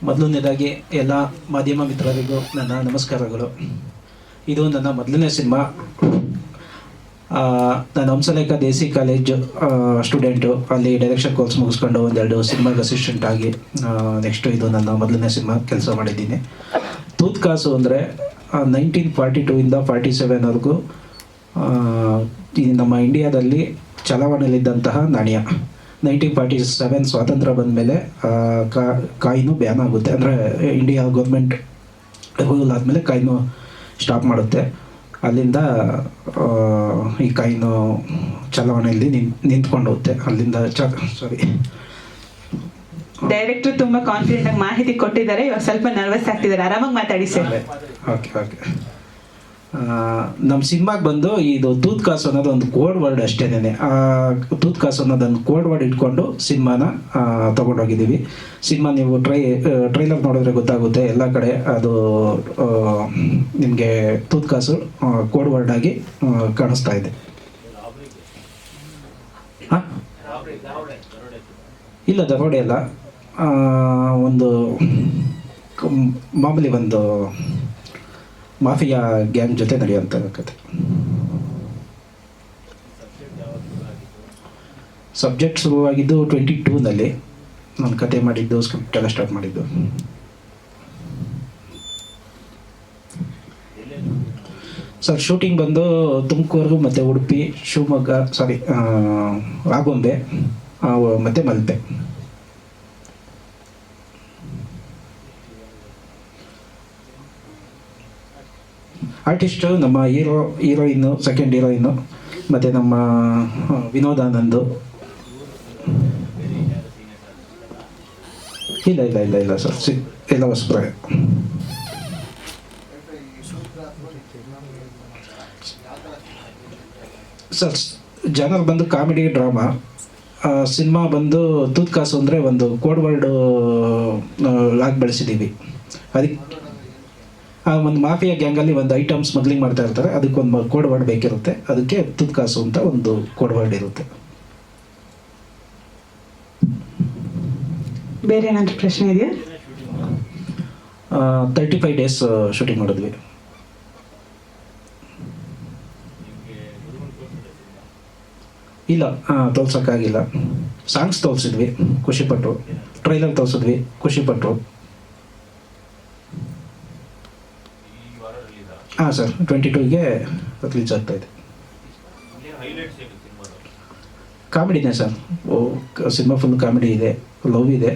ಮೊದಲನೇದಾಗಿ ಎಲ್ಲ ಮಾಧ್ಯಮ ಮಿತ್ರರಿಗೂ ನನ್ನ ನಮಸ್ಕಾರಗಳು. ಇದು ನನ್ನ ಮೊದಲನೇ ಸಿನಿಮಾ. ನಾನು ಹಂಸಲೇಖ ದೇಸಿ ಕಾಲೇಜ್ ಸ್ಟೂಡೆಂಟು. ಅಲ್ಲಿ ಡೈರೆಕ್ಷನ್ ಕೋರ್ಸ್ ಮುಗಿಸ್ಕೊಂಡು ಒಂದೆರಡು ಸಿನಿಮಾಗೆ ಅಸಿಸ್ಟೆಂಟ್ ಆಗಿ ನೆಕ್ಸ್ಟು ಇದು ನನ್ನ ಮೊದಲನೇ ಸಿನಿಮಾ ಕೆಲಸ ಮಾಡಿದ್ದೀನಿ. ತೂತ್ ಕಾಸು ಅಂದರೆ 1942ಇಂದ 47ವರೆಗೂ ಈ ನಮ್ಮ ಇಂಡಿಯಾದಲ್ಲಿ ಚಲಾವಣೆಯಲ್ಲಿದ್ದಂತಹ ನಾಣ್ಯ. 1947 ಸ್ವಾತಂತ್ರ್ಯ ಬಂದ ಮೇಲೆ ಕಾಯಿನು ಬ್ಯಾನ್ ಆಗುತ್ತೆ. ಅಂದರೆ ಇಂಡಿಯಾ ಗೌರ್ಮೆಂಟ್ ರೂಲ್ ಆದಮೇಲೆ ಕಾಯಿನು ಸ್ಟಾಪ್ ಮಾಡುತ್ತೆ. ಅಲ್ಲಿಂದ ಈ ಕಾಯಿನು ಚಲಾವಣೆಯಲ್ಲಿ ನಿಂತ್ಕೊಂಡು ಹೋಗುತ್ತೆ. ಅಲ್ಲಿಂದ ಡೈರೆಕ್ಟರ್ ತುಂಬ ಕಾನ್ಫಿಡೆಂಟ್ ಆಗಿ ಮಾಹಿತಿ ಕೊಟ್ಟಿದ್ದಾರೆ. ಇವಾಗ ಸ್ವಲ್ಪ ನರ್ವಸ್ ಆಗ್ತಿದ್ದಾರೆ, ಆರಾಮಾಗಿ ಮಾತಾಡಿ ಸರ್. ಓಕೆ. ನಮ್ಮ ಸಿನಿಮಾಗೆ ಬಂದು ಇದು ತೂತ್ ಕಾಸು ಅನ್ನೋದು ಒಂದು ಕೋಡ್ ವರ್ಡ್ ಅಷ್ಟೇನೆ. ತೂತ್ ಕಾಸು ಅನ್ನೋದೊಂದು ಕೋಡ್ ವರ್ಡ್ ಇಟ್ಕೊಂಡು ಸಿನಿಮಾನ ತೊಗೊಂಡೋಗಿದ್ದೀವಿ. ಸಿನಿಮಾ ನೀವು ಟ್ರೈಲರ್ ನೋಡಿದ್ರೆ ಗೊತ್ತಾಗುತ್ತೆ, ಎಲ್ಲ ಕಡೆ ಅದು ನಿಮಗೆ ತೂತ್ ಕಾಸು ಕೋಡ್ ವರ್ಡ್ ಆಗಿ ಕಾಣಿಸ್ತಾ ಇದೆ. ಇಲ್ಲ, ದರೋಡೆ ಅಲ್ಲ, ಒಂದು ಮಾಮೂಲಿ ಒಂದು ಮಾಫಿಯಾ ಗ್ಯಾಂಗ್ ಜೊತೆ ನಡೆಯುವಂಥ ಕತೆ. ಸಬ್ಜೆಕ್ಟ್ ಶುರುವಾಗಿದ್ದು 22ನಲ್ಲಿ. ನಾನು ಕತೆ ಮಾಡಿದ್ದು, ಸ್ಕ್ರಿಪ್ಟ್ ಎಲ್ಲ ಸ್ಟಾರ್ಟ್ ಮಾಡಿದ್ದು. ಸರ್ ಶೂಟಿಂಗ್ ಬಂದು ತುಮಕೂರು ಮತ್ತು ಉಡುಪಿ, ಶಿವಮೊಗ್ಗ, ಆಗುಂಬೆ ಮತ್ತು ಮಲ್ಪೆ. ಆರ್ಟಿಸ್ಟು ನಮ್ಮ ಹೀರೋಯಿನ್ನು, ಸೆಕೆಂಡ್ ಹೀರೋಯಿನ್ನು ಮತ್ತು ನಮ್ಮ ವಿನೋದಾನಂದು. ಇಲ್ಲ ಸರ್, ಎಲ್ಲ ಹೊಸಬ್ರೆ. ಸರ್ ಜನರು ಬಂದು ಕಾಮಿಡಿ ಡ್ರಾಮಾ. ಸಿನಿಮಾ ಬಂದು ತೂತ್ ಕಾಸು ಅಂದರೆ ಒಂದು ಕೋಡ್ ವರ್ಡ್ ಆಗಿ ಬೆಳೆಸಿದ್ದೀವಿ. ಅದಕ್ಕೆ ಒಂದು ಮಾಫಿಯಾ ಗ್ಯಾಂಗಲ್ಲಿ ಒಂದು ಐಟಮ್ ಸ್ಮಗ್ಲಿಂಗ್ ಮಾಡ್ತಾ ಇರ್ತಾರೆ, ಅದಕ್ಕೊಂದು ಕೋಡ್ ವರ್ಡ್ ಬೇಕಿರುತ್ತೆ. ಅದಕ್ಕೆ ತೂತ್ ಕಾಸು ಅಂತ ಒಂದು ಕೋಡ್ ವರ್ಡ್ ಇರುತ್ತೆ. ಬೇರೆ ಏನಾದರೂ ಪ್ರಶ್ನೆ ಇದೆಯಾ? 35 ಡೇಸ್ ಶೂಟಿಂಗ್ ಮಾಡಿದ್ವಿ. ಇಲ್ಲ, ತೋರ್ಸೋಕ್ಕಾಗಿಲ್ಲ. ಸಾಂಗ್ಸ್ ತೋರಿಸಿದ್ವಿ, ಖುಷಿಪಟ್ಟರು. ಟ್ರೈಲರ್ ತೋರಿಸಿದ್ವಿ, ಖುಷಿಪಟ್ಟರು. ಹಾಂ ಸರ್, 22ಗೆ ರಿಲೀಸ್ ಆಗ್ತಾ ಇದೆ. ಕಾಮಿಡಿನೇ ಸರ್. ಸಿನಿಮಾ ಫುಲ್ ಕಾಮಿಡಿ ಇದೆ, ಲವ್ ಇದೆ,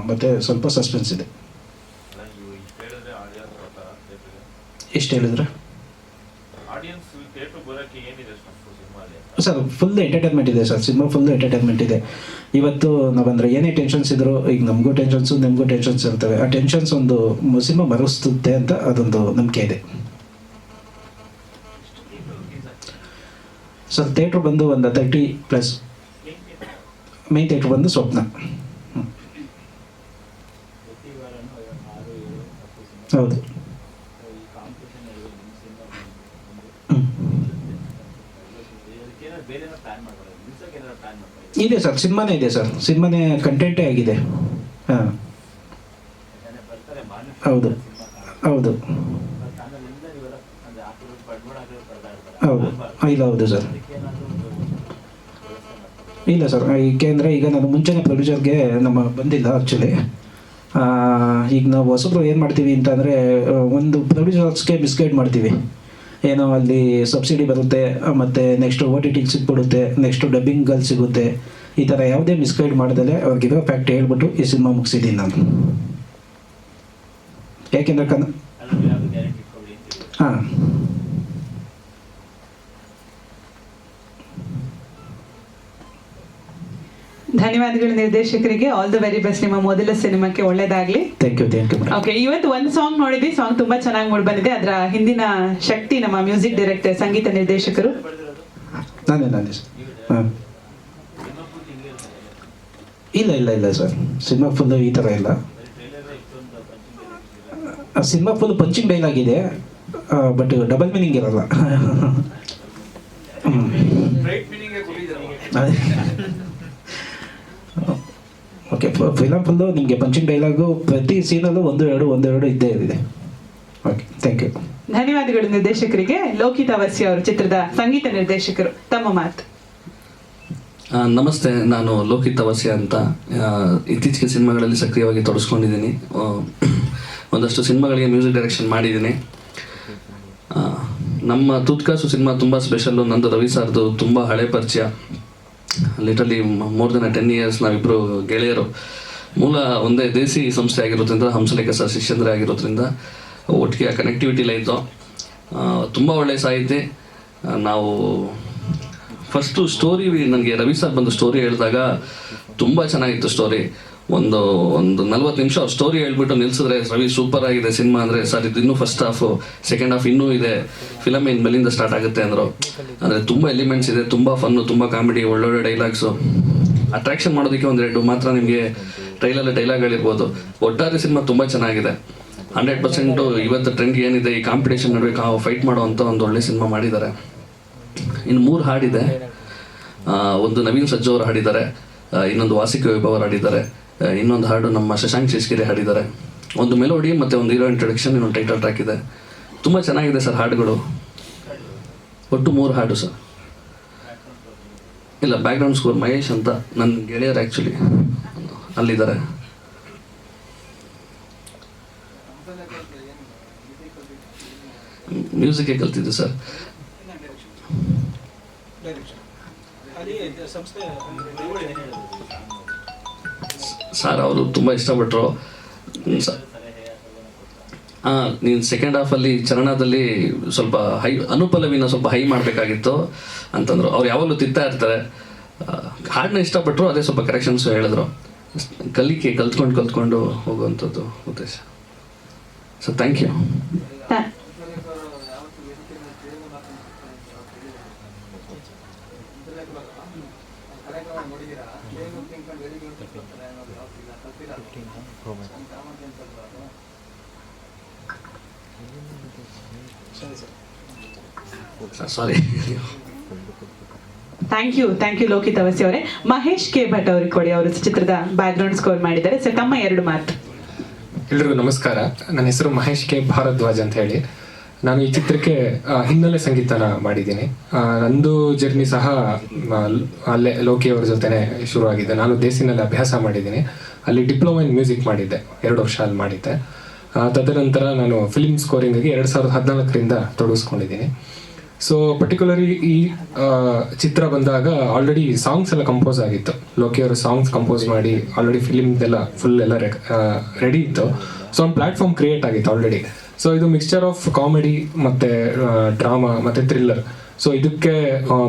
ಮತ್ತು ಸ್ವಲ್ಪ ಸಸ್ಪೆನ್ಸ್ ಇದೆ. ಎಷ್ಟು ಹೇಳಿದ್ರೆ ಸರ್, ಫುಲ್ ಎಂಟರ್ಟೈನ್ಮೆಂಟ್ ಇದೆ ಸರ್. ಸಿನಿಮಾ ಫುಲ್ ಎಂಟರ್ಟೈನ್ಮೆಂಟ್ ಇದೆ. ಇವತ್ತು ನಾವಂದರೆ ಏನೇ ಟೆನ್ಷನ್ಸ್ ಇದ್ದರೂ, ಈಗ ನಮಗೂ ಟೆನ್ಷನ್ಸು, ನಿಮಗೂ ಟೆನ್ಷನ್ಸ್ ಇರ್ತವೆ. ಆ ಟೆನ್ಷನ್ಸ್ ಒಂದು ಸಿನಿಮಾ ಮರೆಸ್ತುತ್ತೆ ಅಂತ ಅದೊಂದು ನಂಬಿಕೆ ಇದೆ ಸರ್. ಥಿಯೇಟ್ರ್ ಬಂದು ಒಂದು 30+. ಮೇನ್ ಥಿಯೇಟ್ರ್ ಬಂದು ಸ್ವಪ್ನ. ಹೌದು. ಇದೆ ಸರ್, ಸಿನಿಮಾನೇ ಇದೆ ಸರ್. ಸಿನಿಮಾನೇ ಕಂಟೆಂಟೇ ಆಗಿದೆ. ಹಾಂ, ಹೌದು. ಹೌದು ಸರ್. ಇಲ್ಲ ಸರ್, ಏಕೆಂದರೆ ಈಗ ನಾನು ಮುಂಚೆನೇ ಪ್ರೊಡ್ಯೂಸರ್ಗೆ ನಮ್ಮ ಬಂದಿಲ್ಲ ಆ್ಯಕ್ಚುಲಿ. ಈಗ ನಾವು ಹೊಸಬ್ರು ಏನು ಮಾಡ್ತೀವಿ ಅಂತಂದರೆ, ಒಂದು ಪ್ರೊಡ್ಯೂಸರ್ಸ್ಗೆ ಮಿಸ್ಗೈಡ್ ಮಾಡ್ತೀವಿ. ಏನೋ ಅಲ್ಲಿ ಸಬ್ಸಿಡಿ ಬರುತ್ತೆ, ಮತ್ತು ನೆಕ್ಸ್ಟು OTT ಸಿಕ್ಬಿಡುತ್ತೆ, ನೆಕ್ಸ್ಟು ಡಬ್ಬಿಂಗಲ್ಲಿ ಸಿಗುತ್ತೆ. ಈ ಥರ ಯಾವುದೇ ಮಿಸ್ಗೈಡ್ ಮಾಡ್ದಲೇ ಅವ್ರಿಗಿರೋ ಫ್ಯಾಕ್ಟ್ ಹೇಳ್ಬಿಟ್ಟು ಈ ಸಿನಿಮಾ ಮುಗಿಸಿದ್ದೀನಿ ನಾನು. ಯಾಕೆಂದರೆ ಹಾಂ, ಧನ್ಯವಾದಗಳು ನಿರ್ದೇಶಕರಿಗೆ. All the very best. ನಿಮ್ಮ ಮೊದಲ ಸಿನಿಮಾಕ್ಕೆ ಒಳ್ಳೇದಾಗ್ಲಿ. Thank you. ಓಕೆ, ಇವತ್ತು ಒಂದು ಸಾಂಗ್ ನೋಡಿದ್ವಿ. ಸಾಂಗ್ ತುಂಬಾ ಚೆನ್ನಾಗಿ ಮೂಡಿ ಬಂದಿದೆ. ಅದರ ಹಿಂದಿನ ಶಕ್ತಿ ನಮ್ಮ ಮ್ಯೂಸಿಕ್ ಡೈರೆಕ್ಟರ್, ಸಂಗೀತ ನಿರ್ದೇಶಕರು ನಾನೇ ಹಾಂ. ಇಲ್ಲ ಸರ್, ಸಿನಿಮಾ ಫುಲ್ ಈ ಥರ ಇಲ್ಲ. ಸಿನಿಮಾ ಫುಲ್ ಪಂಚಿಂಗ್ ಡೈಲಾಗ್ ಇದೆ, ಬಟ್ ಡಬಲ್ ಮೀನಿಂಗ್ ಇರಲ್ಲ. ಓಕೆ, ಫಿಲಮ್ ಫುಲ್ಲು ನಿಮಗೆ ಪಂಚಿಂಗ್ ಡೈಲಾಗು ಪ್ರತಿ ಸೀನಲ್ಲೂ ಒಂದು ಎರಡು ಇದ್ದೇ ಇದೆ. Okay, thank you. ಧನ್ಯವಾದಗಳು ನಿರ್ದೇಶಕರಿಗೆ. ಲೋಕಿತ್ ಅವಸ್ಯ ಅವರು ಚಿತ್ರದ ಸಂಗೀತ ನಿರ್ದೇಶಕರು, ತಮ್ಮ ಮಾತು. ನಮಸ್ತೆ, ನಾನು ಲೋಕಿತ್ ಅವಸ್ಯ ಅಂತ. ಇತ್ತೀಚೆಗೆ ಸಿನಿಮಾಗಳಲ್ಲಿ ಸಕ್ರಿಯವಾಗಿ ತೊಡಸ್ಕೊಂಡಿದ್ದೀನಿ. ಒಂದಷ್ಟು ಸಿನಿಮಾಗಳಿಗೆ ಮ್ಯೂಸಿಕ್ ಡೈರೆಕ್ಷನ್ ಮಾಡಿದ್ದೀನಿ. ನಮ್ಮ ತೂತ್ಕಾಸು ಸಿನಿಮಾ ತುಂಬ ಸ್ಪೆಷಲ್ಲು. ನಂದು ರವಿ ಸರ್ದು ತುಂಬ ಹಳೆ ಪರಿಚಯ, ಲಿಟರಲಿ ಮೋರ್ ದೆನ್ 10 years. ನಾವಿಬ್ಬರು ಗೆಳೆಯರು. ಮೂಲ ಒಂದೇ ದೇಸಿ ಸಂಸ್ಥೆ ಆಗಿರೋದ್ರಿಂದ, ಹಂಸಲೇಖ ಸರ್ ಶಿಷ್ಯಂದ್ರೆ ಆಗಿರೋದ್ರಿಂದ ಒಟ್ಟಿಗೆ ಕನೆಕ್ಟಿವಿಟಿ ಇತ್ತು. ತುಂಬ ಒಳ್ಳೆಯ ಸಾಹಿತ್ಯ. ನಾವು ಫಸ್ಟು ಸ್ಟೋರಿ, ನನಗೆ ರವಿ ಸರ್ ಬಂದು ಸ್ಟೋರಿ ಹೇಳಿದಾಗ ತುಂಬ ಚೆನ್ನಾಗಿತ್ತು ಸ್ಟೋರಿ. ಒಂದು 40 ನಿಮಿಷ ಅವ್ರು ಸ್ಟೋರಿ ಹೇಳ್ಬಿಟ್ಟು ನಿಲ್ಸಿದ್ರೆ, ರವಿ ಸೂಪರ್ ಆಗಿದೆ ಸಿನಿಮಾ ಅಂದರೆ, ಸರ್ ಇದು ಇನ್ನೂ ಫಸ್ಟ್ ಹಾಫು, ಸೆಕೆಂಡ್ ಹಾಫ್ ಇನ್ನೂ ಇದೆ, ಫಿಲಮ್ ಇನ್ನು ಮೇಲಿಂದ ಸ್ಟಾರ್ಟ್ ಆಗುತ್ತೆ ಅಂದರು. ಅಂದರೆ ತುಂಬ ಎಲಿಮೆಂಟ್ಸ್ ಇದೆ, ತುಂಬ ಫನ್ನು, ತುಂಬ ಕಾಮಿಡಿ, ಒಳ್ಳೊಳ್ಳೆ ಡೈಲಾಗ್ಸು. ಅಟ್ರಾಕ್ಷನ್ ಮಾಡೋದಕ್ಕೆ 1-2 ಮಾತ್ರ ನಿಮಗೆ ಡೈಲಾಗ್ಗಳಿರ್ಬೋದು. ಒಟ್ಟಾರೆ ಸಿನಿಮಾ ತುಂಬ ಚೆನ್ನಾಗಿದೆ. 100% ಇವತ್ತು ಟ್ರೆಂಡ್ ಏನಿದೆ, ಈ ಕಾಂಪಿಟೇಷನ್ ನಡುವೆ ಫೈಟ್ ಮಾಡುವಂಥ ಒಂದು ಒಳ್ಳೆ ಸಿನಿಮಾ ಮಾಡಿದ್ದಾರೆ. ಇನ್ನು 3 ಹಾಡಿದೆ. ಒಂದು ನವೀನ್ ಸಜ್ಜು ಅವರು ಹಾಡಿದ್ದಾರೆ, ಇನ್ನೊಂದು ವಾಸಿಕ ವೈಭವ್ ಅವರು ಹಾಡಿದ್ದಾರೆ, ಇನ್ನೊಂದು ಹಾಡು ನಮ್ಮ ಶಶಾಂಕ್ ಶೇಷಗಿರಿ ಹಾಡಿದ್ದಾರೆ. ಒಂದು ಮೆಲೋಡಿ ಮತ್ತು ಒಂದು ಹೀರೋ ಇಂಟ್ರೊಡಕ್ಷನ್, ಇನ್ನೊಂದು ಟೈಟಲ್ ಟ್ರ್ಯಾಕ್ ಇದೆ. ತುಂಬ ಚೆನ್ನಾಗಿದೆ ಸರ್ ಹಾಡುಗಳು. ಒಟ್ಟು 3 ಹಾಡು ಸರ್. ಇಲ್ಲ, ಬ್ಯಾಕ್ಗ್ರೌಂಡ್ ಸ್ಕೋರ್ ಮಹೇಶ್ ಅಂತ ನನ್ನ ಗೆಳೆಯರು ಆ್ಯಕ್ಚುಲಿ ಅಲ್ಲಿದ್ದಾರೆ. ಮ್ಯೂಸಿಕ್ ಕಲ್ತಿದ್ದು ಸರ್. ಸರ್ ಅವರು ತುಂಬ ಇಷ್ಟಪಟ್ಟರು. ನೀನು ಸೆಕೆಂಡ್ ಹಾಫಲ್ಲಿ ಚರಣದಲ್ಲಿ ಸ್ವಲ್ಪ ಅನುಪಲ್ಲವಿನ ಸ್ವಲ್ಪ ಹೈ ಮಾಡಬೇಕಾಗಿತ್ತು ಅಂತಂದರು. ಅವ್ರು ಯಾವಾಗಲೂ ತಿಂತಾ ಇರ್ತಾರೆ. ಹಾಡನ್ನ ಇಷ್ಟಪಟ್ಟರು, ಅದೇ ಸ್ವಲ್ಪ ಕರೆಕ್ಷನ್ಸು ಹೇಳಿದ್ರು. ಕಲ್ತ್ಕೊಂಡು ಹೋಗುವಂಥದ್ದು ಉದ್ದೇಶ sir. Thank you. Sorry. Thank you Lokith Avasya ಅವರೇ. ಮಹೇಶ್ ಕೆ ಭಟ್ ಅವ್ರಿಗೆ ಕೊಡಿ, ಅವರು ಚಿತ್ರದ ಬ್ಯಾಕ್ಗ್ರೌಂಡ್ ಸ್ಕೋರ್ ಮಾಡಿದ್ದಾರೆ. ಸರ್, ತಮ್ಮ 2 ಮಾತು. ಎಲ್ರಿಗೂ ನಮಸ್ಕಾರ. ನನ್ನ ಹೆಸರು ಮಹೇಶ್ ಕೆ ಭಾರದ್ವಾಜ್ ಅಂತ ಹೇಳಿ. ನಾನು ಈ ಚಿತ್ರಕ್ಕೆ ಹಿನ್ನೆಲೆ ಸಂಗೀತನ ಮಾಡಿದ್ದೀನಿ. ನಂದು ಜರ್ನಿ ಸಹ ಅಲ್ಲೇ ಲೋಕಿ ಅವ್ರ ಜೊತೆನೆ ಶುರುವಾಗಿದೆ. ನಾನು ದೇಸಿನಲ್ಲಿ ಅಭ್ಯಾಸ ಮಾಡಿದ್ದೀನಿ. ಅಲ್ಲಿ ಡಿಪ್ಲೊಮಾ ಇನ್ ಮ್ಯೂಸಿಕ್ ಮಾಡಿದ್ದೆ, 2 ವರ್ಷ ಅಲ್ಲಿ ಮಾಡಿದ್ದೆ. ತದನಂತರ ನಾನು ಫಿಲ್ಮ್ ಸ್ಕೋರಿಂಗಾಗಿ 2014ರಿಂದ ತೊಡಗಿಸ್ಕೊಂಡಿದ್ದೀನಿ. ಸೊ ಪರ್ಟಿಕ್ಯುಲರ್ಲಿ ಈ ಚಿತ್ರ ಬಂದಾಗ ಆಲ್ರೆಡಿ ಸಾಂಗ್ಸ್ ಎಲ್ಲ ಕಂಪೋಸ್ ಆಗಿತ್ತು. ಲೋಕಿ ಅವರು ಸಾಂಗ್ಸ್ ಕಂಪೋಸ್ ಮಾಡಿ ಆಲ್ರೆಡಿ ಫಿಲಿಮ್ದೆಲ್ಲ ಫುಲ್ ಎಲ್ಲ ರೆಡಿ ಇತ್ತು. ಸೊ ಒಂದು ಪ್ಲಾಟ್ಫಾರ್ಮ್ ಕ್ರಿಯೇಟ್ ಆಗಿತ್ತು ಆಲ್ರೆಡಿ. ಸೊ ಇದು ಮಿಕ್ಸ್ಚರ್ ಆಫ್ ಕಾಮಿಡಿ ಮತ್ತು ಡ್ರಾಮಾ ಮತ್ತು ಥ್ರಿಲ್ಲರ್. ಸೊ ಇದಕ್ಕೆ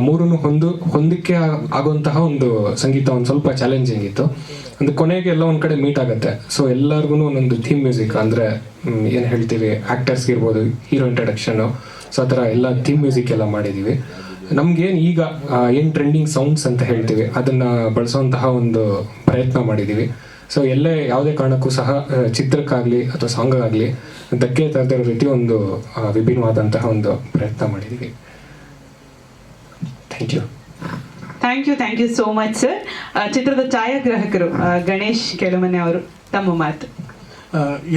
3 ಹೊಂದಿಕೆ ಆಗುವಂತಹ ಒಂದು ಸಂಗೀತ ಒಂದು ಸ್ವಲ್ಪ ಚಾಲೆಂಜಿಂಗ್ ಇತ್ತು. ಅಂದ್ರೆ ಕೊನೆಗೆ ಎಲ್ಲ ಒಂದು ಕಡೆ ಮೀಟ್ ಆಗುತ್ತೆ. ಸೊ ಎಲ್ಲರಿಗೂ ಒಂದೊಂದು ಥೀಮ್ ಮ್ಯೂಸಿಕ್, ಅಂದರೆ ಏನು ಹೇಳ್ತೀವಿ, ಆ್ಯಕ್ಟರ್ಸ್ಗೆ ಇರ್ಬೋದು, ಹೀರೋ ಇಂಟ್ರಡಕ್ಷನ್ನು, ಸೊ ಆ ಥರ ಎಲ್ಲ ಥೀಮ್ ಮ್ಯೂಸಿಕ್ ಎಲ್ಲ ಮಾಡಿದ್ದೀವಿ. ನಮ್ಗೇನು ಈಗ ಏನು ಟ್ರೆಂಡಿಂಗ್ ಸೌಂಡ್ಸ್ ಅಂತ ಹೇಳ್ತೀವಿ, ಅದನ್ನು ಬಳಸುವಂತಹ ಒಂದು ಪ್ರಯತ್ನ ಮಾಡಿದ್ದೀವಿ. ಸೊ ಎಲ್ಲೇ ಯಾವುದೇ ಕಾರಣಕ್ಕೂ ಸಹ ಚಿತ್ರಕ್ಕಾಗಲಿ ಅಥವಾ ಸಾಂಗಾಗಲಿ ಧಕ್ಕೆ ತರದೇ ಇರೋ ರೀತಿ ಒಂದು ವಿಭಿನ್ನವಾದಂತಹ ಒಂದು ಪ್ರಯತ್ನ ಮಾಡಿದ್ದೀವಿ. Thank you so much sir. ಚಿತ್ರದ ಛಾಯಾಗ್ರಾಹಕರು ಗಣೇಶ್ ಕೆಳಮನೆ ಅವರು, ತಮ್ಮ ಮಾತು.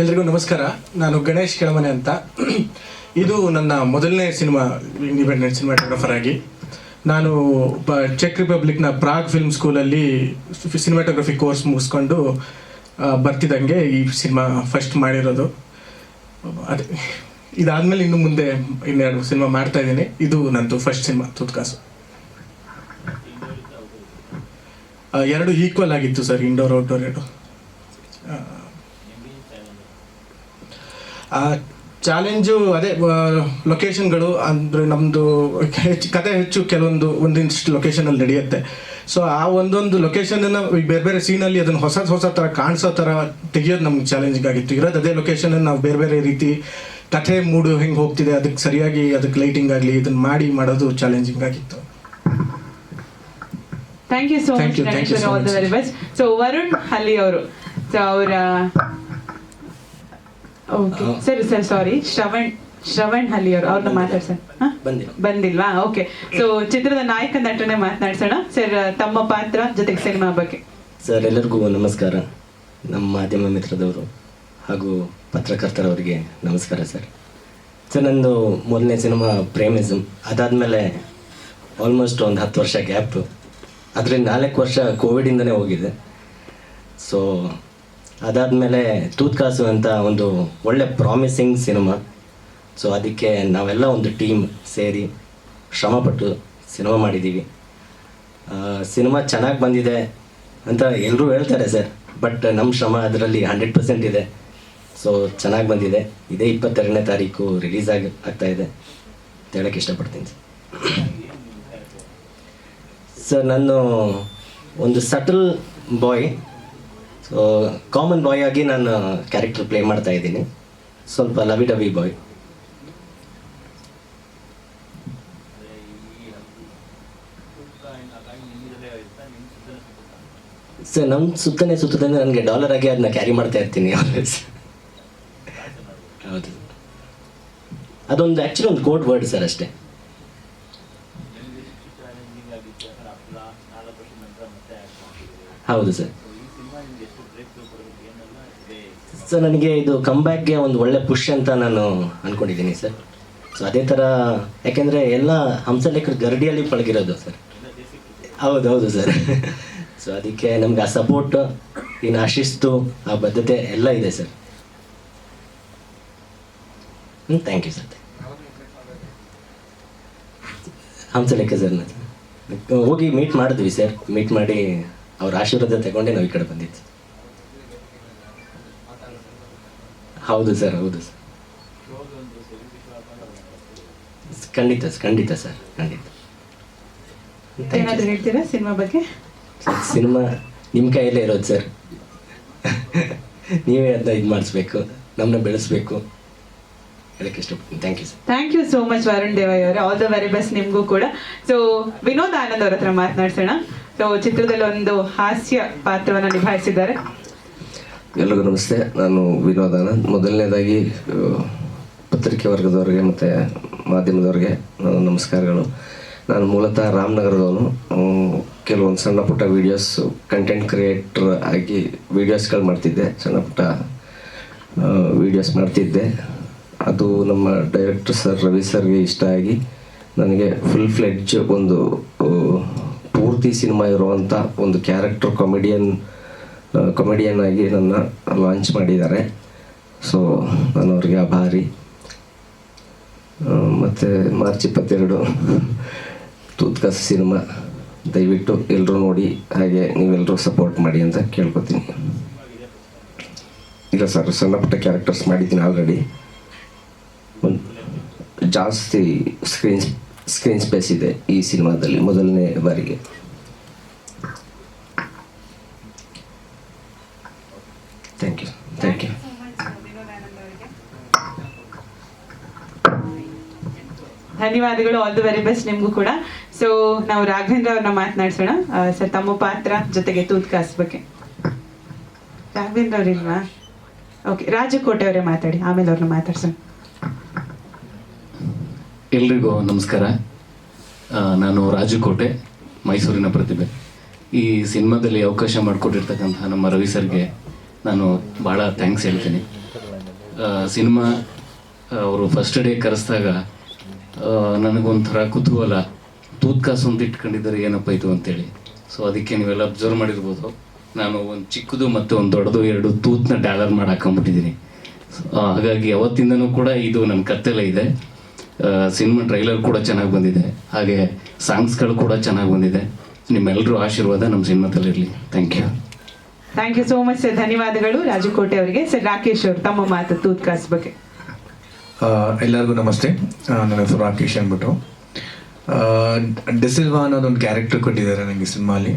ಎಲ್ರಿಗೂ ನಮಸ್ಕಾರ. ನಾನು ಗಣೇಶ್ ಕೆಳಮನೆ ಅಂತ. ಇದು ನನ್ನ ಮೊದಲನೇ ಸಿನಿಮಾ, ಇಂಡಿಪೆಂಡೆಂಟ್ ಸಿನಿಮಾಟೋಗ್ರಫರ್ ಆಗಿ. ನಾನು ಚೆಕ್ ರಿಪಬ್ಲಿಕ್ನ ಪ್ರಾಗ್ ಫಿಲ್ಮ್ ಸ್ಕೂಲಲ್ಲಿ ಸಿನಿಮಾಟೋಗ್ರಫಿ ಕೋರ್ಸ್ ಮುಗಿಸ್ಕೊಂಡು ಬರ್ತಿದ್ದಂಗೆ ಈ ಸಿನಿಮಾ ಫಸ್ಟ್ ಮಾಡಿರೋದು. ಅದೇ ಇದಾದಮೇಲೆ ಇನ್ನು ಮುಂದೆ 2 ಸಿನಿಮಾ ಮಾಡ್ತಾ ಇದ್ದೀನಿ. ಇದು ನಂದು ಫಸ್ಟ್ ಸಿನಿಮಾ, ತೂತ್ಕಾಸು. 2 ಈಕ್ವಲ್ ಆಗಿತ್ತು ಸರ್, ಇಂಡೋರ್ ಔಟ್ಡೋರ್ 2. ಚಾಲೆಂಜು ಅದೇ ಲೊಕೇಶನ್ಗಳು. ಅಂದರೆ ನಮ್ಮದು ಕತೆ ಹೆಚ್ಚು ಒಂದಿಷ್ಟು ಲೊಕೇಶನಲ್ಲಿ ನಡೆಯುತ್ತೆ. ಸೊ ಆ ಒಂದೊಂದು ಲೊಕೇಶನನ್ನು ಬೇರೆ ಬೇರೆ ಸೀನಲ್ಲಿ ಅದನ್ನು ಹೊಸ ಥರ ಕಾಣಿಸೋ ಥರ ತೆಗಿಯೋದು ನಮ್ಗೆ ಚಾಲೆಂಜಿಂಗ್ ಆಗಿತ್ತು. ಇರೋದು ಅದೇ ಲೊಕೇಶನನ್ನು ನಾವು ಬೇರೆ ಬೇರೆ ರೀತಿ ಕಥೆ ಮೂಡು ಹೆಂಗೆ ಹೋಗ್ತಿದೆ ಅದಕ್ಕೆ ಸರಿಯಾಗಿ ಅದಕ್ಕೆ ಲೈಟಿಂಗ್ ಆಗಲಿ ಇದನ್ನು ಮಾಡೋದು ಚಾಲೆಂಜಿಂಗ್ ಆಗಿತ್ತು. Thank you so much Ganesh, all the very best. So Varun Halli ಅವರು, ಸೊ ಅವರ ಓಕೆ ಸರ್ ಸಾರಿ, ಶ್ರವಣ್ ಹಲ್ಲಿ ಅವರು, ಅವ್ರನ್ನ ಮಾತಾಡ್ಸೋಣ. ಬಂದಿಲ್ವಾ? ಓಕೆ. ಸೊ ಚಿತ್ರದ ನಾಯಕ ನಟನೆ ಮಾತನಾಡ್ಸೋಣ ಸರ್. ತಮ್ಮ ಪಾತ್ರ ಜೊತೆಗೆ ಸಿನಿಮಾ ಬಗ್ಗೆ. ಸರ್ ಎಲ್ಲರಿಗೂ ನಮಸ್ಕಾರ. ನಮ್ಮ ಮಾಧ್ಯಮ ಮಿತ್ರದವರು ಹಾಗೂ ಪತ್ರಕರ್ತರವರಿಗೆ ನಮಸ್ಕಾರ ಸರ್. ಸರ್ ನಂದು ಮೊದಲನೇ ಸಿನಿಮಾ ಪ್ರೇಮಿಸಮ್, ಅದಾದಮೇಲೆ ಆಲ್ಮೋಸ್ಟ್ ಒಂದು 10 ವರ್ಷ ಗ್ಯಾಪು, ಅದರಿಂದ 4 ವರ್ಷ ಕೋವಿಡಿಂದನೇ ಹೋಗಿದೆ. ಸೊ ಅದಾದಮೇಲೆ ತೂತ್ಕಾಸು ಅಂತ ಒಂದು ಒಳ್ಳೆ ಪ್ರಾಮಿಸಿಂಗ್ ಸಿನಿಮಾ. ಸೊ ಅದಕ್ಕೆ ನಾವೆಲ್ಲ ಒಂದು ಟೀಮ್ ಸೇರಿ ಶ್ರಮಪಟ್ಟು ಸಿನಿಮಾ ಮಾಡಿದ್ದೀವಿ. ಸಿನಿಮಾ ಚೆನ್ನಾಗಿ ಬಂದಿದೆ ಅಂತ ಎಲ್ಲರೂ ಹೇಳ್ತಾರೆ ಸರ್, ಬಟ್ ನಮ್ಮ ಶ್ರಮ ಅದರಲ್ಲಿ 100% ಇದೆ. ಸೊ ಚೆನ್ನಾಗಿ ಬಂದಿದೆ. ಇದೇ 22ನೇ ತಾರೀಕು ರಿಲೀಸ್ ಆಗ್ತಾ ಇದೆ ಅಂತ ಹೇಳಕ್ಕೆ ಇಷ್ಟಪಡ್ತೀನಿ ಸರ್. ನಾನು ಒಂದು ಸಟಲ್ ಬಾಯ್, ಸೊ ಕಾಮನ್ ಬಾಯ್ ಆಗಿ ನಾನು ಕ್ಯಾರೆಕ್ಟರ್ ಪ್ಲೇ ಮಾಡ್ತಾ ಇದ್ದೀನಿ. ಸ್ವಲ್ಪ ಲವಿ ಡವಿ ಬಾಯ್. ಸರ್ ನಮ್ಮ ಸುತ್ತನೇ ನನಗೆ ಡಾಲರ್ ಆಗಿ ಅದನ್ನ ಕ್ಯಾರಿ ಮಾಡ್ತಾ ಇರ್ತೀನಿ ಆಲ್ವೇಸ್. ಹೌದು, ಅದೊಂದು ಆ್ಯಕ್ಚುಲಿ ಒಂದು ಕೋಡ್ ವರ್ಡ್ ಸರ್ ಅಷ್ಟೇ. ಹೌದು ಸರ್. ಸರ್ ನನಗೆ ಇದು ಕಮ್ಬ್ಯಾಕ್ಗೆ ಒಂದು ಒಳ್ಳೆ ಪುಷ್ ಅಂತ ನಾನು ಅಂದ್ಕೊಂಡಿದ್ದೀನಿ ಸರ್. ಸೊ ಅದೇ ಥರ, ಯಾಕೆಂದರೆ ಎಲ್ಲ ಹಂಸಲೇಖರು ಗರಡಿಯಲ್ಲಿ ಪಳಗಿರೋದು ಸರ್. ಹೌದು ಸರ್. ಸೊ ಅದಕ್ಕೆ ನಮ್ಗೆ ಆ ಸಪೋರ್ಟ್, ಇನ್ನು ಆ ಶಿಸ್ತು, ಆ ಬದ್ಧತೆ ಎಲ್ಲ ಇದೆ sir. Thank you sir. Hamsalekha ಸರ್ನ ಹೋಗಿ ಮೀಟ್ ಮಾಡಿದ್ವಿ ಸರ್. ಮೀಟ್ ಮಾಡಿ ಅವ್ರ ಆಶೀರ್ವಾದ ತಗೊಂಡೆ ನಾವು ಈ ಕಡೆ ಬಂದಿದ್ವಿ. ಹೌದು ಸರ್. ಖಂಡಿತ ಸರ್, ಖಂಡಿತ. ಏನಾದರೂ ಹೇಳ್ತೀರಾ ಸಿನಿಮಾ ಬಗ್ಗೆ? ಸಿನಿಮಾ ನಿಮ್ಮ ಕೈಯಲ್ಲೇ ಇರೋದು ಸರ್. ನೀವೇ ಅದನ್ನ ಇದು ಮಾಡಿಸ್ಬೇಕು, ನಮ್ಮನ್ನ ಬೆಳೆಸ್ಬೇಕು ಹೇಳಕ್ಕೆ ಇಷ್ಟಪಡ್ತೀನಿ. Thank you sir. Thank you so much Varun Devaiah ಅವರೇ. ಆಲ್ ದ ವೆರಿ ಬೆಸ್ಟ್ ನಿಮಗೂ ಕೂಡ. ಸೊ ವಿನೋದ್ ಆನಂದ್ ಅವ್ರ ಹತ್ರ ಮಾತನಾಡ್ಸೋಣ. ಸೊ ಚಿತ್ರದಲ್ಲಿ ಒಂದು ಹಾಸ್ಯ ಪಾತ್ರವನ್ನು ನಿಭಾಯಿಸಿದ್ದಾರೆ. ಎಲ್ರಿಗೂ ನಮಸ್ತೆ. ನಾನು ವಿನೋದ್ ಆನಂದ್. ಮೊದಲನೇದಾಗಿ ಪತ್ರಿಕೆ ವರ್ಗದವ್ರಿಗೆ ಮತ್ತು ಮಾಧ್ಯಮದವ್ರಿಗೆ ನಮಸ್ಕಾರಗಳು. ನಾನು ಮೂಲತಃ ರಾಮನಗರದವನು. ಕೆಲವೊಂದು ಸಣ್ಣ ಪುಟ್ಟ ವೀಡಿಯೋಸ್, ಕಂಟೆಂಟ್ ಕ್ರಿಯೇಟರ್ ಆಗಿ ವೀಡಿಯೋಸ್ಗಳು ಮಾಡ್ತಿದ್ದೆ, ಸಣ್ಣ ಪುಟ್ಟ ವೀಡಿಯೋಸ್ ಮಾಡ್ತಿದ್ದೆ. ಅದು ನಮ್ಮ ಡೈರೆಕ್ಟರ್ ಸರ್ ರವಿ ಸರ್ಗೆ ಇಷ್ಟ ಆಗಿ ನನಗೆ ಫುಲ್ ಫ್ಲೆಡ್ಜ್ ಒಂದು ಪೂರ್ತಿ ಸಿನಿಮಾ ಇರುವಂಥ ಒಂದು ಕ್ಯಾರೆಕ್ಟರ್ ಕಾಮಿಡಿಯನ್ ಆಗಿ ನನ್ನ ಲಾಂಚ್ ಮಾಡಿದ್ದಾರೆ. ಸೊ ನಾನು ಅವ್ರಿಗೆ ಆಭಾರಿ. ಮತ್ತು ಮಾರ್ಚ್ 22 ತೂತ್ಕಾಸು ಸಿನಿಮಾ ದಯವಿಟ್ಟು ಎಲ್ಲರೂ ನೋಡಿ, ಹಾಗೆ ನೀವೆಲ್ಲರೂ ಸಪೋರ್ಟ್ ಮಾಡಿ ಅಂತ ಕೇಳ್ಕೊತೀನಿ. ಇಲ್ಲ ಸರ್, ಸಣ್ಣ ಪುಟ್ಟ ಕ್ಯಾರೆಕ್ಟರ್ಸ್ ಮಾಡಿದ್ದೀನಿ ಆಲ್ರೆಡಿ. ಜಾಸ್ತಿ ಸ್ಕ್ರೀನ್ ಸ್ಪೇಸ್ ಇದೆ ಈ ಸಿನಿಮಾದಲ್ಲಿ ಮೊದಲನೇ ಬಾರಿಗೆ. Thank you. ಧನ್ಯವಾದಗಳು. ಆಲ್ ದಿ ವೆರಿ ಬೆಸ್ಟ್ ನಿಮಗೂ ಕೂಡ. ಸೊ ನಾವು ರಾಘವೇಂದ್ರ ಅವ್ರನ್ನ ಮಾತನಾಡ್ಸೋಣ. ಸರ್ ತಮ್ಮ ಪಾತ್ರ ಜೊತೆಗೆ ತೂತ್ಕಾಸ್ ಬಗ್ಗೆ. ರಾಘವೇಂದ್ರ ಅವ್ರಿಲ್ವಾ? ಓಕೆ, ರಾಜಕೋಟೆ ಅವರೇ ಮಾತಾಡಿ, ಆಮೇಲೆ ಅವ್ರನ್ನ ಮಾತಾಡ್ಸೋಣ. ಎಲ್ರಿಗೂ ನಮಸ್ಕಾರ. ನಾನು ರಾಜಕೋಟೆ, ಮೈಸೂರಿನ ಪ್ರತಿಭೆ. ಈ ಸಿನಿಮಾದಲ್ಲಿ ಅವಕಾಶ ಮಾಡಿಕೊಟ್ಟಿರ್ತಕ್ಕಂತಹ ನಮ್ಮ ರವಿ ಸರ್ಗೆ ನಾನು ಭಾಳ ಥ್ಯಾಂಕ್ಸ್ ಹೇಳ್ತೀನಿ. ಸಿನಿಮಾ ಅವರು ಫಸ್ಟ್ ಡೇ ಕರೆಸಿದಾಗ ನನಗೊಂಥರ ಕುತೂಹಲ, ತೂತ್ಕಾಸು ಅಂತ ಇಟ್ಕೊಂಡಿದ್ದಾರೆ ಏನಪ್ಪ ಇದು ಅಂತೇಳಿ. ಸೊ ಅದಕ್ಕೆ ನೀವೆಲ್ಲ ಅಬ್ಸರ್ವ್ ಮಾಡಿರ್ಬೋದು, ನಾನು ಒಂದು ಚಿಕ್ಕದು ಮತ್ತು ಒಂದು ದೊಡ್ಡದು 2 ತೂತ್ನ ಡಾಲರ್ ಮಾಡಿ ಹಾಕೊಂಡ್ಬಿಟ್ಟಿದ್ದೀನಿ. ಹಾಗಾಗಿ ಅವತ್ತಿಂದನೂ ಕೂಡ ಇದು ನನ್ನ ಕತ್ತೆಲ್ಲ ಇದೆ. ಸಿನಿಮಾ ಟ್ರೈಲರ್ ಕೂಡ ಚೆನ್ನಾಗಿ ಬಂದಿದೆ, ಹಾಗೆ ಸಾಂಗ್ಸ್ಗಳು ಕೂಡ ಚೆನ್ನಾಗಿ ಬಂದಿದೆ. ನಿಮ್ಮೆಲ್ಲರೂ ಆಶೀರ್ವಾದ ನಮ್ಮ ಸಿನಿಮಾದಲ್ಲಿರಲಿ. Thank you so much sir. ಧನ್ಯವಾದಗಳು ರಾಜಕೋಟೆ ಅವರಿಗೆ. ಸರ್ ರಾಕೇಶ್ ಅವರು ತಮ್ಮ ಮಾತು ತೂತ್ಕಾಸ್ ಬಗ್ಗೆ. ಎಲ್ಲರಿಗೂ ನಮಸ್ತೆ. ನನ್ನ ಹೆಸರು ರಾಕೇಶ್ ಅಂದ್ಬಿಟ್ಟು. ಡಿಸಿಲ್ವಾ ಅನ್ನೋದೊಂದು ಕ್ಯಾರೆಕ್ಟರ್ ಕೊಟ್ಟಿದ್ದಾರೆ ನನಗೆ ಸಿನಿಮಾಲಿ.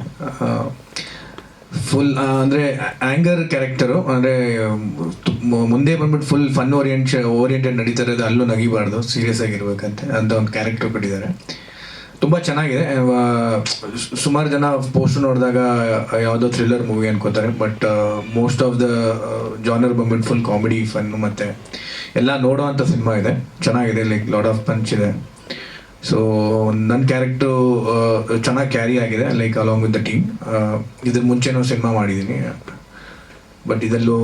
ಫುಲ್ ಅಂದರೆ ಆ್ಯಂಗರ್ ಕ್ಯಾರೆಕ್ಟರು, ಅಂದರೆ ಮುಂದೆ ಬಂದ್ಬಿಟ್ಟು ಫುಲ್ ಫನ್ ಓರಿಯೆಂಟೆಡ್ ನಡೀತಾ ಇರೋದು, ಅಲ್ಲೂ ನಗಿಬಾರ್ದು, ಸೀರಿಯಸ್ ಆಗಿರ್ಬೇಕಂತ ಅಂತ ಒಂದು ಕ್ಯಾರೆಕ್ಟರ್ ಕೊಟ್ಟಿದ್ದಾರೆ. ತುಂಬ ಚೆನ್ನಾಗಿದೆ. ಸುಮಾರು ಜನ ಪೋಸ್ಟ್ ನೋಡಿದಾಗ ಯಾವುದೋ ಥ್ರಿಲ್ಲರ್ ಮೂವಿ ಅನ್ಕೋತಾರೆ, but most of the genre ಬಂದ್ಬಿಟ್ಟು ಫುಲ್ ಕಾಮಿಡಿ, ಫನ್ನು ಮತ್ತು ಎಲ್ಲ ನೋಡೋ ಅಂಥ ಸಿನಿಮಾ ಇದೆ. ಚೆನ್ನಾಗಿದೆ, ಲೈಕ್ ಲಾಟ್ ಆಫ್ ಪಂಚ್ ಇದೆ. ಸೊ ನನ್ನ ಕ್ಯಾರೆಕ್ಟರು ಚೆನ್ನಾಗಿ ಕ್ಯಾರಿ ಆಗಿದೆ, like along with the team. ಇದ್ರ ಮುಂಚೆನೂ ಸಿನಿಮಾ ಮಾಡಿದ್ದೀನಿ, ಬಟ್ ಇದರಲ್ಲೂ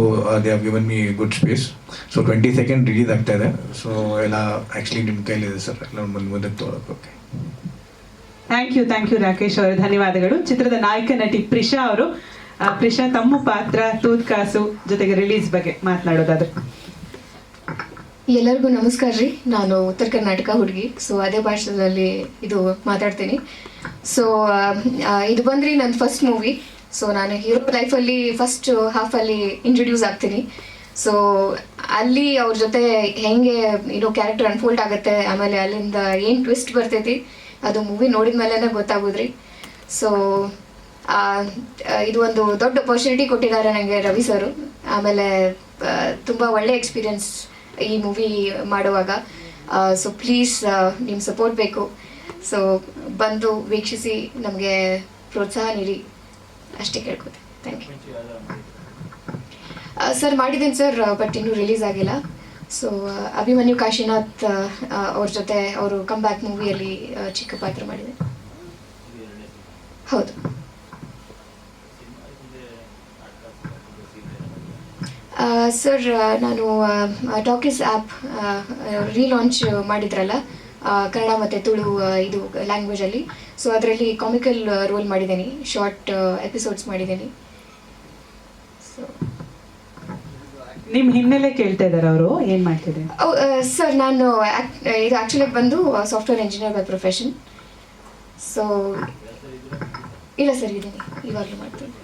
they have given me good space. So 22nd release ಆಗ್ತಾ ಇದೆ. ಸೊ ಎಲ್ಲ ಆ್ಯಕ್ಚುಲಿ ನಿಮ್ಮ ಕೈಲಿದೆ ಸರ್, ಎಲ್ಲ ಮುಂದಕ್ಕೆ ತೊಗೊಳಕ್ಕೆ. ಥ್ಯಾಂಕ್ ಯು ರಾಕೇಶ್ ಅವರು, ಧನ್ಯವಾದಗಳು. ಚಿತ್ರದ ನಾಯಕ ನಟಿ ಪ್ರಿಷಾ ಅವರು. ಪ್ರಿಷಾ, ತಮ್ಮ ಪಾತ್ರ ತೂತ್ ಕಾಸು ಜೊತೆಗೆ ರಿಲೀಸ್ ಬಗ್ಗೆ ಮಾತನಾಡೋದಾದ್ರೆ. ಎಲ್ಲರಿಗೂ ನಮಸ್ಕಾರ ರೀ. ನಾನು ಉತ್ತರ ಕರ್ನಾಟಕ ಹುಡುಗಿ, ಸೊ ಅದೇ ಭಾಷೆಯಲ್ಲಿ ಇದು ಮಾತಾಡ್ತೀನಿ. ಸೊ ಇದು ಬಂದ್ರಿ ನನ್ನ ಫಸ್ಟ್ ಮೂವಿ. ಸೊ ನಾನು ಹೀರೋ ಲೈಫಲ್ಲಿ ಫಸ್ಟ್ ಹಾಫಲ್ಲಿ ಇಂಟ್ರೊಡ್ಯೂಸ್ ಆಗ್ತೀನಿ. ಸೊ ಅಲ್ಲಿ ಅವ್ರ ಜೊತೆ ಹೆಂಗೆ ಕ್ಯಾರೆಕ್ಟರ್ ಅನ್ಫೋಲ್ಡ್ ಆಗುತ್ತೆ, ಆಮೇಲೆ ಅಲ್ಲಿಂದ ಏನು ಟ್ವಿಸ್ಟ್ ಬರ್ತೈತಿ ಅದು ಮೂವಿ ನೋಡಿದ ಮೇಲೇ ಗೊತ್ತಾಗೋದ್ರಿ. ಸೊ ಇದು ಒಂದು ದೊಡ್ಡ ಅಪರ್ಚುನಿಟಿ ಕೊಟ್ಟಿದ್ದಾರೆ ನನಗೆ ರವಿ ಸರು. ಆಮೇಲೆ ತುಂಬ ಒಳ್ಳೆ ಎಕ್ಸ್ಪೀರಿಯನ್ಸ್ ಈ ಮೂವಿ ಮಾಡುವಾಗ. ಸೊ ಪ್ಲೀಸ್ ನಿಮ್ಮ ಸಪೋರ್ಟ್ ಬೇಕು. ಸೊ ಬಂದು ವೀಕ್ಷಿಸಿ ನಮಗೆ ಪ್ರೋತ್ಸಾಹ ನೀಡಿ ಅಷ್ಟೇ ಕೇಳ್ಕೊತೆ. Thank you sir. ಮಾಡಿದ್ದೀನಿ ಸರ್, ಬಟ್ ಇನ್ನೂ ರಿಲೀಸ್ ಆಗಿಲ್ಲ. ಸೊ ಅಭಿಮನ್ಯು ಕಾಶಿನಾಥ್ ಅವ್ರ ಜೊತೆ ಅವರು ಕಮ್ ಬ್ಯಾಕ್ ಮೂವಿಯಲ್ಲಿ ಚಿಕ್ಕ ಪಾತ್ರ ಮಾಡಿದೆ. ಹೌದು ಸರ್, ನಾನು ಟಾಕೀಸ್ ಆ್ಯಪ್ ರೀಲಾಂಚ್ ಮಾಡಿದ್ರಲ್ಲ ಕನ್ನಡ ಮತ್ತು ತುಳು ಇದು ಲ್ಯಾಂಗ್ವೇಜಲ್ಲಿ. ಸೊ ಅದರಲ್ಲಿ ಕಾಮಿಕಲ್ ರೋಲ್ ಮಾಡಿದ್ದೀನಿ, ಶಾರ್ಟ್ ಎಪಿಸೋಡ್ಸ್ ಮಾಡಿದ್ದೀನಿ. ಸೊ ನಿಮ್ಮ ಹಿನ್ನೆಲೆ ಕೇಳ್ತಾ ಇದ್ದಾರೆ ಅವರು, ಏನು ಮಾಡ್ತಿದ್ದಾರೆ? ಸರ್, ನಾನು ಇದು ಆ್ಯಕ್ಚುಲಿ ಬಂದು software engineer by profession. So ಇಲ್ಲ ಸರ್, ಇದ್ದೀನಿ, ಇವಾಗಲೂ ಮಾಡ್ತೀನಿ.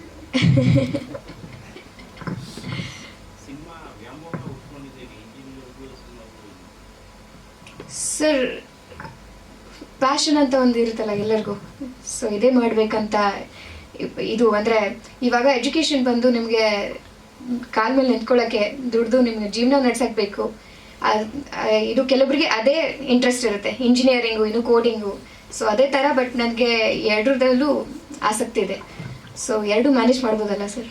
ಸರ್, ಪ್ಯಾಷನ್ ಅಂತ ಒಂದು ಇರುತ್ತಲ್ಲ ಎಲ್ಲರಿಗೂ, ಸೊ ಇದೇ ಮಾಡಬೇಕಂತ. ಇದು ಅಂದರೆ ಇವಾಗ ಎಜುಕೇಷನ್ ಬಂದು ನಿಮಗೆ ಕಾಲ ಮೇಲೆ ನಿಂತ್ಕೊಳ್ಳೋಕ್ಕೆ ದುಡ್ದು ನಿಮಗೆ ಜೀವನ ನಡ್ಸಕ್ಕೆ ಬೇಕು. ಇದು ಕೆಲವರಿಗೆ ಅದೇ ಇಂಟ್ರೆಸ್ಟ್ ಇರುತ್ತೆ, ಇಂಜಿನಿಯರಿಂಗು, ಇನ್ನು ಕೋಡಿಂಗು. ಸೊ ಅದೇ ಥರ, ಬಟ್ ನನಗೆ ಎರಡರಲ್ಲೂ ಆಸಕ್ತಿ ಇದೆ. ಸೊ ಎರಡು ಮ್ಯಾನೇಜ್ ಮಾಡ್ಬೋದಲ್ಲ ಸರ್?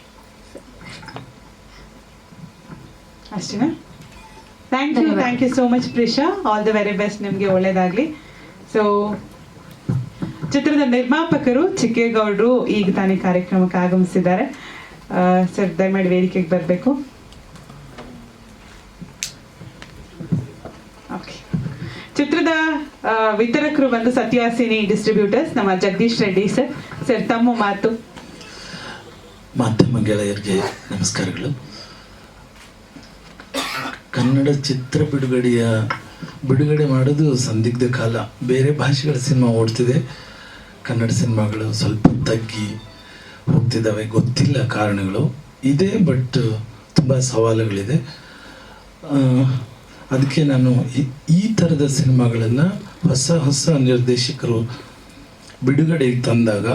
ಅಷ್ಟೇನಾ? Thank you so much Prisha. All the very best, ನಿಮಗೆ ಒಳ್ಳೇದಾಗಲಿ. ಸೊ ಚಿತ್ರದ ನಿರ್ಮಾಪಕರು ಚಿಕ್ಕೇಗೌಡರು ಈಗ ತಾನೇ ಕಾರ್ಯಕ್ರಮಕ್ಕೆ ಆಗಮಿಸಿದ್ದಾರೆ. ಸರ್, ದಯಮಾಡಿ ವೇದಿಕೆಗೆ ಬರಬೇಕು. ಓಕೆ. ಚಿತ್ರದ ವಿತರಕರು ಬಂದು ಸತ್ಯಾಸಿನಿ ಡಿಸ್ಟ್ರಿಬ್ಯೂಟರ್ಸ್, ನಮ್ಮ ಜಗದೀಶ್ ರೆಡ್ಡಿ ಸರ್. ಸರ್, ತಮ್ಮ ಮಾತು. ಮಾಧ್ಯಮ ಗೆಳೆಯರಿಗೆ ನಮಸ್ಕಾರಗಳು. ಕನ್ನಡ ಚಿತ್ರ ಬಿಡುಗಡೆ ಮಾಡೋದು ಸಂದಿಗ್ಧ ಕಾಲ. ಬೇರೆ ಭಾಷೆಗಳ ಸಿನಿಮಾ ಓಡ್ತಿದೆ, ಕನ್ನಡ ಸಿನಿಮಾಗಳು ಸ್ವಲ್ಪ ತಗ್ಗಿ ಹೋಗ್ತಿದ್ದಾವೆ. ಗೊತ್ತಿಲ್ಲ ಕಾರಣಗಳು ಇದೆ, ಬಟ್ ತುಂಬ ಸವಾಲುಗಳಿದೆ. ಅದಕ್ಕೆ ನಾನು ಈ ಥರದ ಸಿನಿಮಾಗಳನ್ನು ಹೊಸ ನಿರ್ದೇಶಕರು ಬಿಡುಗಡೆಗೆ ತಂದಾಗ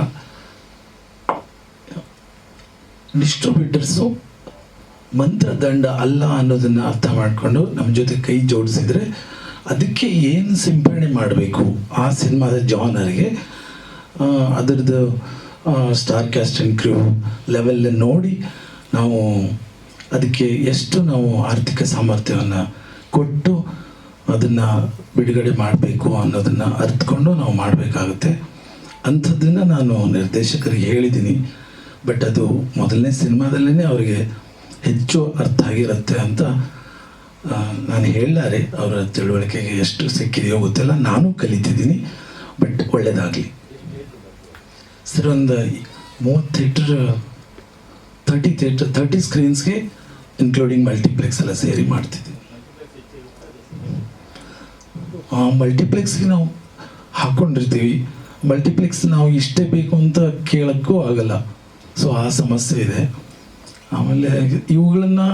ಡಿಸ್ಟ್ರಿಬ್ಯೂಟರ್ಸು ಮಂತ್ರದಂಡ ಅಲ್ಲ ಅನ್ನೋದನ್ನು ಅರ್ಥ ಮಾಡಿಕೊಂಡು ನಮ್ಮ ಜೊತೆ ಕೈ ಜೋಡಿಸಿದರೆ ಅದಕ್ಕೆ ಏನು ಸಿಂಪಡಣೆ ಮಾಡಬೇಕು ಆ ಸಿನಿಮಾದ ಜಾನರ್ಗೆ, ಅದರದ್ದು star cast and crew level ನೋಡಿ ನಾವು ಅದಕ್ಕೆ ಎಷ್ಟು ನಾವು ಆರ್ಥಿಕ ಸಾಮರ್ಥ್ಯವನ್ನು ಕೊಟ್ಟು ಅದನ್ನು ಬಿಡುಗಡೆ ಮಾಡಬೇಕು ಅನ್ನೋದನ್ನು ಅರ್ಥಕೊಂಡು ನಾವು ಮಾಡಬೇಕಾಗುತ್ತೆ. ಅಂಥದ್ದನ್ನು ನಾನು ನಿರ್ದೇಶಕರಿಗೆ ಹೇಳಿದ್ದೀನಿ. ಬಟ್ ಅದು ಮೊದಲನೇ ಸಿನಿಮಾದಲ್ಲೇ ಅವರಿಗೆ ಹೆಚ್ಚು ಅರ್ಥ ಆಗಿರುತ್ತೆ ಅಂತ ನಾನು ಹೇಳಲಾರೆ. ಅವರ ತಿಳುವಳಿಕೆಗೆ ಎಷ್ಟು ಸಿಕ್ಕಿದೆಯೋ ಗೊತ್ತಿಲ್ಲ, ನಾನು ಕಲಿತಿದ್ದೀನಿ. ಬಟ್ ಒಳ್ಳೆಯದಾಗಲಿ ಸರ್. ಒಂದು 30 ಸ್ಕ್ರೀನ್ಸ್ಗೆ ಇನ್ಕ್ಲೂಡಿಂಗ್ ಮಲ್ಟಿಪ್ಲೆಕ್ಸ್ ಎಲ್ಲ ಸೇರಿ ಮಾಡ್ತಿದ್ವಿ. ಮಲ್ಟಿಪ್ಲೆಕ್ಸ್ಗೆ ನಾವು ಹಾಕ್ಕೊಂಡಿರ್ತೀವಿ. ಮಲ್ಟಿಪ್ಲೆಕ್ಸ್ ನಾವು ಇಷ್ಟೇ ಬೇಕು ಅಂತ ಕೇಳೋಕ್ಕೂ ಆಗಲ್ಲ. ಸೊ ಆ ಸಮಸ್ಯೆ ಇದೆ. ಆಮೇಲೆ ಇವುಗಳನ್ನು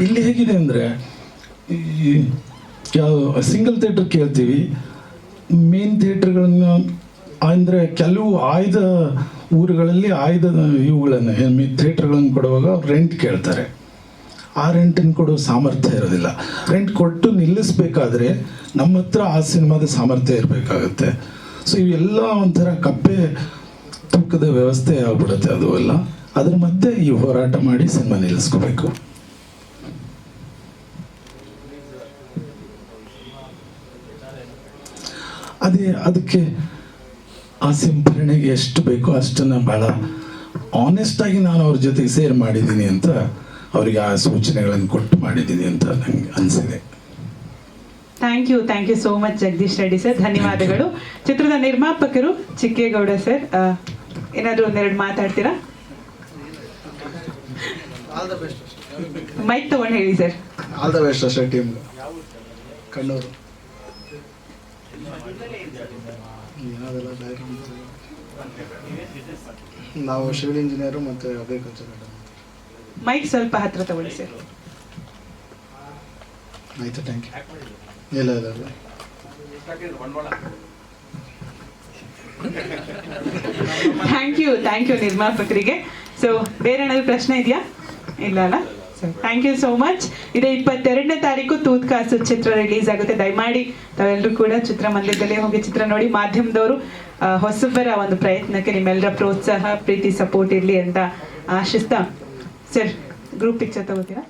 ಇಲ್ಲಿ ಹೇಗಿದೆ ಅಂದರೆ, ಯಾವ ಸಿಂಗಲ್ ಥಿಯೇಟ್ರ್ ಕೇಳ್ತೀವಿ, ಮೇನ್ ಥಿಯೇಟ್ರ್ಗಳನ್ನು ಅಂದರೆ ಕೆಲವು ಆಯ್ದ ಊರುಗಳಲ್ಲಿ ಆಯ್ದ ಇವುಗಳನ್ನು ಥಿಯೇಟ್ರ್ಗಳನ್ನು ಕೊಡುವಾಗ ರೆಂಟ್ ಕೇಳ್ತಾರೆ. ಆ ರೆಂಟನ್ನು ಕೊಡೋ ಸಾಮರ್ಥ್ಯ ಇರೋದಿಲ್ಲ. ರೆಂಟ್ ಕೊಟ್ಟು ನಿಲ್ಲಿಸಬೇಕಾದ್ರೆ ನಮ್ಮ ಹತ್ರ ಆ ಸಿನಿಮಾದ ಸಾಮರ್ಥ್ಯ ಇರಬೇಕಾಗತ್ತೆ. ಸೊ ಇವೆಲ್ಲ ಒಂಥರ ಕಪ್ಪೆ ತೂಕದ ವ್ಯವಸ್ಥೆ ಆಗ್ಬಿಡುತ್ತೆ. ಅದು ಎಲ್ಲ ಅದ್ರ ಮಧ್ಯೆ ಈ ಹೋರಾಟ ಮಾಡಿ ಸಿನಿಮಾ ನಿಲ್ಲಿಸ್ಕೋಬೇಕು. ಅದಕ್ಕೆ ಆ ಸಿಂಪರಣೆಗೆ ಎಷ್ಟು ಬೇಕೋ ಅಷ್ಟನ್ನು ಭಾಳ ಆನೆಸ್ಟಾಗಿ ನಾನು ಅವ್ರ ಜೊತೆಗೆ ಸೇರ್ ಮಾಡಿದ್ದೀನಿ ಅಂತ ಅವರಿಗೆ ಆ ಸೂಚನೆಗಳನ್ನು ಕೊಟ್ಟು ಮಾಡಿದ್ದೀನಿ ಅಂತ ನಂಗೆ ಅನಿಸಿದೆ. Thank you so much Jagadish Reddy sir, ಧನ್ಯವಾದಗಳು. ಚಿತ್ರದ ನಿರ್ಮಾಪಕರು ಚಿಕ್ಕೇಗೌಡ ಸರ್, ಏನಾದರೂ ಒಂದೆರಡು ಮಾತಾಡ್ತೀರಾ? ಮೈಕ್ ತಗೊಂಡು ಹೇಳಿ ಸರ್. ಆಲ್ ದ ಬೆಸ್ಟ್ ಅಷ್ಟೇ ಟೀಮ್ ಕಣ್ಣೂರು. ನಾವು ಸಿವಿಲ್ ಇಂಜಿನಿಯರು ಮತ್ತು ಅಗ್ರಿಕಲ್ಚರ್. ಮೈಕ್ ಸ್ವಲ್ಪ ಹತ್ರ ತಗೊಳ್ಳಿ ಸರ್. ಆಯ್ತು, ಥ್ಯಾಂಕ್ ಯು. ಇಲ್ಲ ಥ್ಯಾಂಕ್ ಯು ನಿರ್ಮಾಪಕರಿಗೆ. ಸೊ ಬೇರೆ ಏನಾದರೂ ಪ್ರಶ್ನೆ ಇದೆಯಾ? ಇಲ್ಲ ಅಲ್ಲ? Thank you so much. ಇದೇ 22ನೇ ತಾರೀಕು ತೂತ್ಕಾಸು ಚಿತ್ರ ರಿಲೀಸ್ ಆಗುತ್ತೆ. ದಯಮಾಡಿ ತಾವೆಲ್ಲರೂ ಕೂಡ ಚಿತ್ರಮಂದಿರದಲ್ಲೇ ಹೋಗಿ ಚಿತ್ರ ನೋಡಿ. ಮಾಧ್ಯಮದವರು ಹೊಸಬರ ಒಂದು ಪ್ರಯತ್ನಕ್ಕೆ ನಿಮ್ಮೆಲ್ಲರ ಪ್ರೋತ್ಸಾಹ, ಪ್ರೀತಿ, ಸಪೋರ್ಟ್ ಇರಲಿ ಅಂತ ಆಶಿಸ್ತಾ, ಸರ್ ಗ್ರೂಪ್ ಪಿಕ್ಚರ್ ತಗೋತೀರಾ?